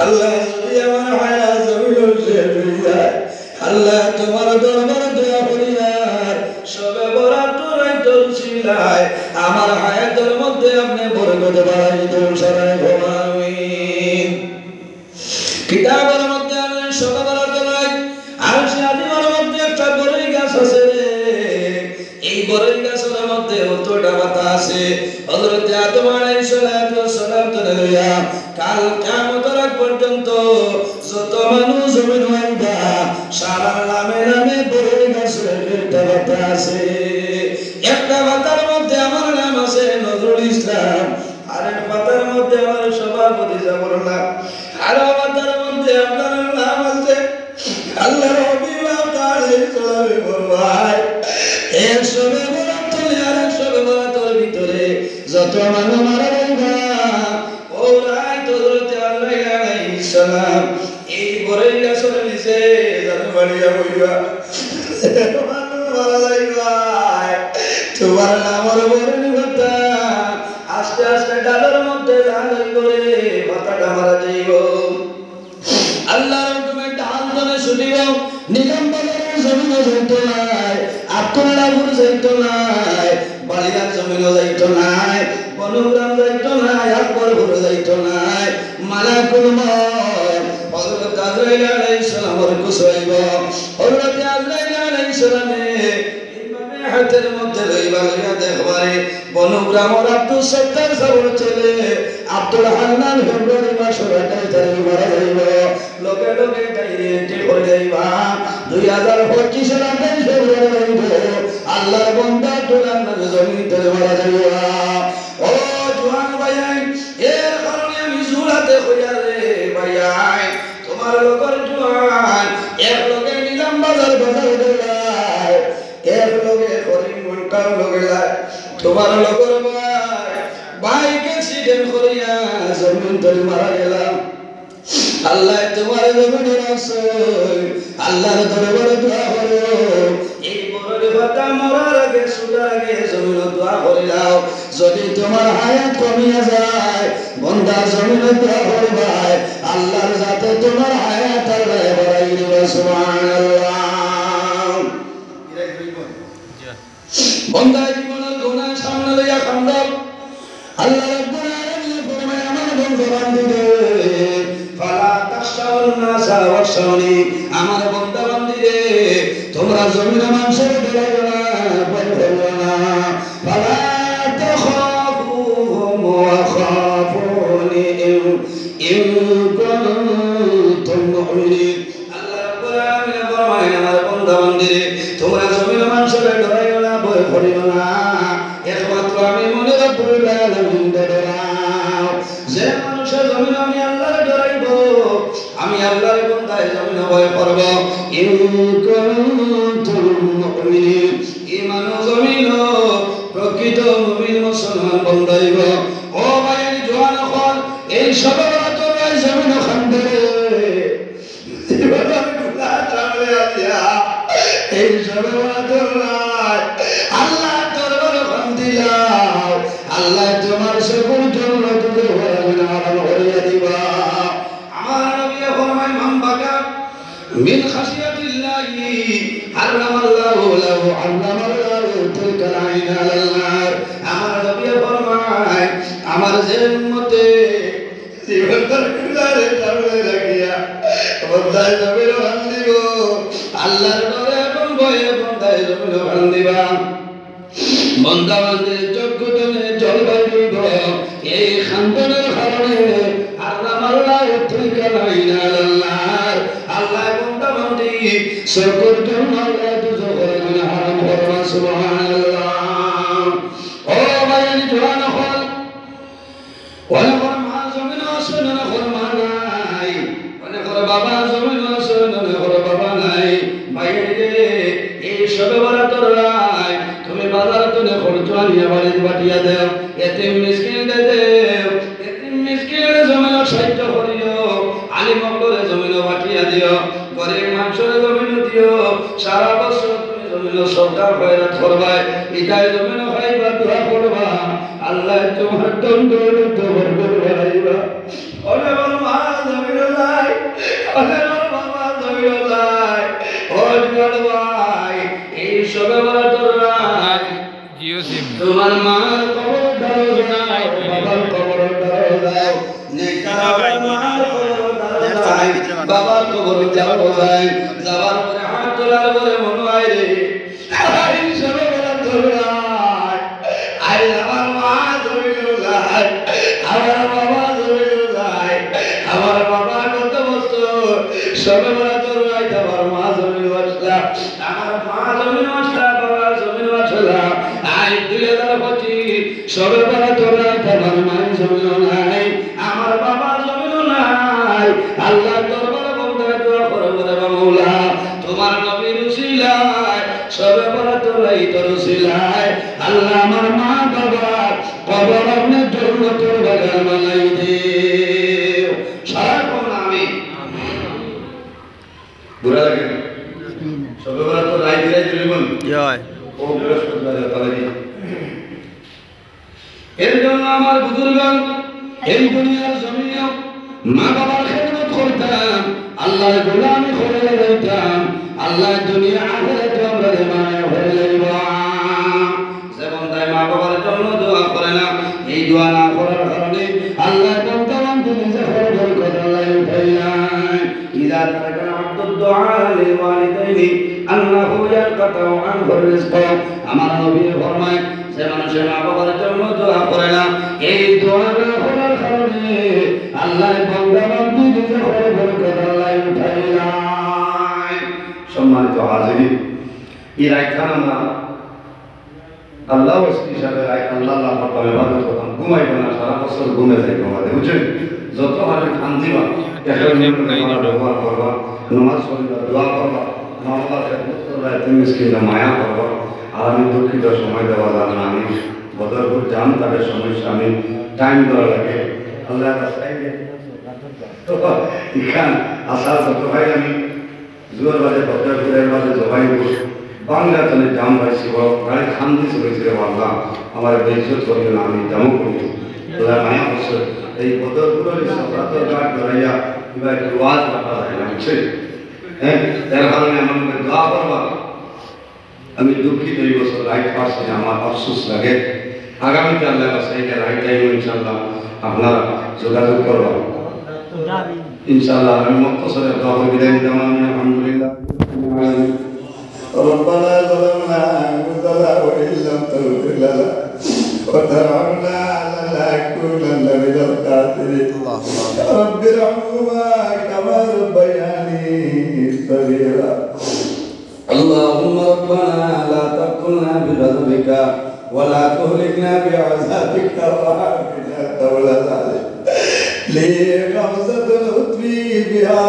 আল্লাহ যদি আমার হায়াত জমিন শেষ হয়ে যায়, আল্লাহ তোমার দরবারে দোয়া করি আর সবে বরাত রাইতুল সিলায় আমার হায়াতের মধ্যে আপনি বরকত বাড়াই দেন সবাই আমিন। কিতাবের মধ্যে আনেন সবে বরাত রাত আরশে আজিমের মধ্যে একটা বড়ই গাছ আছে, এই বড়ই গাছের মধ্যে অতটা পাতা আছে। হযরত আদম আলাইহিস সালাতু ওয়াস সালাম থেকে লইয়া কাল কিয়ামতের আগ পর্যন্ত যত মানুষ জমিন হইবা সারা নামে নামে বড়ই গাছের একটা পাতা আছে। একটা পাতার মধ্যে আমার নাম আছে নজরুল ইসলাম, আরেক পাতার মধ্যে আমার সভাপতি জাফরুল্লাহ, আরো পাতার মধ্যে আপনার নাম আছে আল্লাহর হাবিব আলাইহিস সালামের ভাই। এর সবে বরাত আর সবে বরাতের ভিতরে যত মানুষ মারা যাইবা ওরাই তো হযরত আল্লাহ আলাইহিস সালাম এই বড়ই গাছের নিচে জানো বাড়িয়া হইবা মানুষ মারা যাইবা তোমার নামের বড়ই কথা আস্তে আস্তে ডালের মধ্যে লাগাই করে মাথাটা মারা যাইব। আল্লাহর হুকুমে ডাল দনে শুনিব নিলাম বাজারের জমিনও যাইতো নাই, আব্দুল্লাহপুর যাইতো নাই, বালিয়ার জমিনও যাইতো নাই, বনগ্রাম যাইতো নাই, আকবরপুর যাইতো নাই। মালাকুল মউত হযরত আজরাইল আলাইহিস সালামের কুসাইব হযরত আজরাইল আলাইহিস সালামে ইমামে হাতের মধ্যে লইবা লইয়া দেখবারে বনগ্রামের আব্দুল সত্তার সাহেবের ছেলে আব্দুল হান্নান ফেব্রুয়ারি মাসের 28 তারিখে মারা যাইব। লোকে লোকে ডাইরেক্ট হয়ে যাইবা 2025 এর 28 ফেব্রুয়ারি হইব আল্লাহর বান্দা তোলার নামে জমিতে মারা যাইবা। ও জওয়ান ভাই এর কারণে আমি জুরাতে কইয়া রে ভাই তোমার লোকের জওয়ান এক লোকে নিলাম বাজার দেয়, এক লোকে করিম ঘন্টার লোকে লাই তোমার লোকের বাইক অ্যাক্সিডেন্ট করিয়া জমিন ধরে মারা গেলাম। আল্লাহ তোমার জমিনের আসল আল্লাহর দরবারে দোয়া করো, এই বড় কথা মরার আগে সুদার আগে জমিন দোয়া করে দাও। যদি তোমার হায়াত কমিয়া যায় বন্দা জমিন দোয়া করবা আল্লাহর যাতে তোমার হায়াত আল্লাহ বাড়াই দিবে সুবহানাল্লাহ। বন্দা জীবনের গুনাহ সামনে লইয়া কান্দাও আল্লাহ রাব্বুল আলামিন ফরমায় আমার বন্দা বান্দিরে ফালা তাখশাউন নাসা ওয়াখশাউনি, আমার বন্দা বান্দিরে তোমরা জমিনে মানুষের ডরাইও না ভয় করো না। ফালা তাখাফুহুম ওয়া খাফুনি ইন কুনতুম মুমিনিন। আল্লাহ রাব্বুল আলামিন ফরমায় আমার বন্দা বান্দিরে তোমরা জমিনে মানুষের ডরাইও না ভয় করিও না, একমাত্র আমি মনে রাব্বুল আলামিন ডরাও। যে মানুষের জমিনে আমি আল্লাহর ডরাইব আমি আল্লাহর বান্দায় জমিনে ভয় করব। ইন কুনতুম মুমিনিন, ঈমান জমিন প্রকৃত মুমিন মুসলমান বান্দাইব। ও ভাই জওয়ান হল এই সব তোমরা জমিন খান্দরে এই সব তোমরা আল্লাহ দরবারে খান্দিলাও আল্লাহ তোমার সকল জন্য তুলে আরাম করিয়া দিবা। আমার নবী ফরমায় মান বাকা মিন খাশিয়াতিল্লাহি হারামাল্লাহু লাহু আল্লামাল্লাহু তিলকাল আইনা আলাল্লাহ। আমার নবী ফরমায় আমার যে উম্মতে জীবনের গুনাহে সামনে রাখিয়া বন্দায় জমিন বান্দিব আল্লাহর ডরে এবং ভয়ে বন্দায় জমিন বান্দিবা। বন্দা বান্দির যোগ্যতনে জলবায়ু এই খান্দনের কারণে হারামাল্লাহু তিলকাল আইনা আলাল্লাহ। আল্লাহ বন্দা বান্দি সকল জন্য আল্লাহ দুজখের গুনাহ হারাম করবা সুবহানাল্লাহ। ও ভাই জওয়ান হল অনেকের মা জমিন আছে অনেকের মা নাই, অনেকের বাবা জমিন আছে অনেকের বাবা নাই। বাইরে এই সবে বরাতর রায় তুমি বাজার তুলে খরচ আনিয়া বাড়িতে পাঠিয়ে দেও, এতিম মিসকিন দেও, এতিম মিসকিনের জমিন সাহায্য করিও, আলিম করে জমিন পাঠিয়ে দিও, গরিব মানুষের জমিন দিও। সারা বছর তুমি জমিন সরকার খয়রাত করবাই, এটাই জমিন খাইবা দোয়া করবা আল্লাহ তোমার দণ্ড বরকত বাড়াইবা। অনেক মা জমিন তোমার মার কবর দাও যায়, বাবার কবর দাও যায়, নেককার মার কবর দাও যায়, বাবার কবর দাও যায়। যাওয়ার পরে হাত তোলার পরে মনে হয় রে আই সবে বলা তোলাই, আই আমার মা জমিল যায়, আমার বাবা জমিল যায়, আমার বাবা কত বছর সবে বলা তোলাই, আমার মা জমিল আসলা, আমার মা জমিল আসলা, বাবা জমিল আসলা। আই 2025 সবে বলা তোলাই, আমার মা জমিল নাই, আমার বাবা জমিল নাই। আল্লাহ দরবারে বলতে দোয়া করব রে মাওলা, তোমার নবীর উসিলায় সবে বলা তোলাই তোর উসিলায় আল্লাহ আমার মা বাবা কবর আপনি জান্নাতের বাগান বানাই দিও। সারা কোন আমিন। বুড়া লাগে সবে বলা তো রাই দিলাই জীবন জয় ও বৃহস্পতিবার তাহলে এর জন্য আমার বুজুর্গগণ এই দুনিয়ার জমিনে মা বাবার খেদমত করতাম, আল্লাহর গোলামি করে যাইতাম, আল্লাহ দুনিয়া আখিরাতে আমরা মায়া হয়ে যাইব। যেমন তাই মা বাবার জন্য দোয়া করে না, এই দোয়া না করার কারণে আল্লাহ বর্তমান তিনি যে খবর কথা আল্লাহ উঠাই নাই। ইযা তারাকা আব্দুদ দুআ লিল ওয়ালিদাইনি আল্লাহু ইয়াকাতু আনহু রিজক। আমার নবী ফরমায় যে মানুষের মা বাবার জন্য দোয়া করে না, এই দোয়া না করার কারণে আল্লাহ বর্তমান তিনি যে খবর কথা আল্লাহ উঠাই নাই। সম্মানিত হাজিরিন, এই রাইখান আমরা আল্লাহ হিসাবে আল্লাহ আল্লাহ ইবাদত করতাম, ঘুমাইব না, সারা বছর ঘুমে যাইব আমাদের, বুঝছেন? যত হারে কান্দিবা ব্যবহার করবা, নামাজ পড়িবা, দোয়া করবা, মামলা মিসকিনরা মায়া করবা। আর আমি দুঃখিত, সময় দেওয়া যাবে না, আমি বদরপুর যান তাদের সমস্যা, আমি টাইম দেওয়া লাগে আল্লাহ এখান আসার যত ভাই আমি জোয়ার বাজে বদরপুরের বাজে জবাই বাংলা চলে জাম পাইছি, গাড়ি খান্দি চলেছিল, আল্লাহ আমার বেইজ্জত করবে না, আমি জামও করি তোরা মায়া বছর এই বদরপুরের সপ্তাহের গাছ ধরাইয়া কিংবা একটু ওয়াজ রাখা যায় না, বুঝছে? হ্যাঁ, তার কারণে আমার মধ্যে দোয়া করবা। আমি দুঃখিত, এই বছর রাইট পাচ্ছি না, আমার আফসোস লাগে। আগামীতে আল্লাহ সাইকেল রাইট টাইম ইনশাল্লাহ আপনারা যোগাযোগ করবা ইনশাল্লাহ। আমি মক্তসরে দোয়া করে বিদায় দিতাম। আমি আলহামদুলিল্লাহ ربنا ظلمنا أنفسنا وإن لم تغفر لنا وترحمنا لنكونن من الخاسرين. رب ارحمهما كما ربياني صغيرا. اللهم ربنا لا تقتلنا بغضبك ولا تهلكنا بعذابك وعافنا قبل ذلك. لي غمزة لطفي بها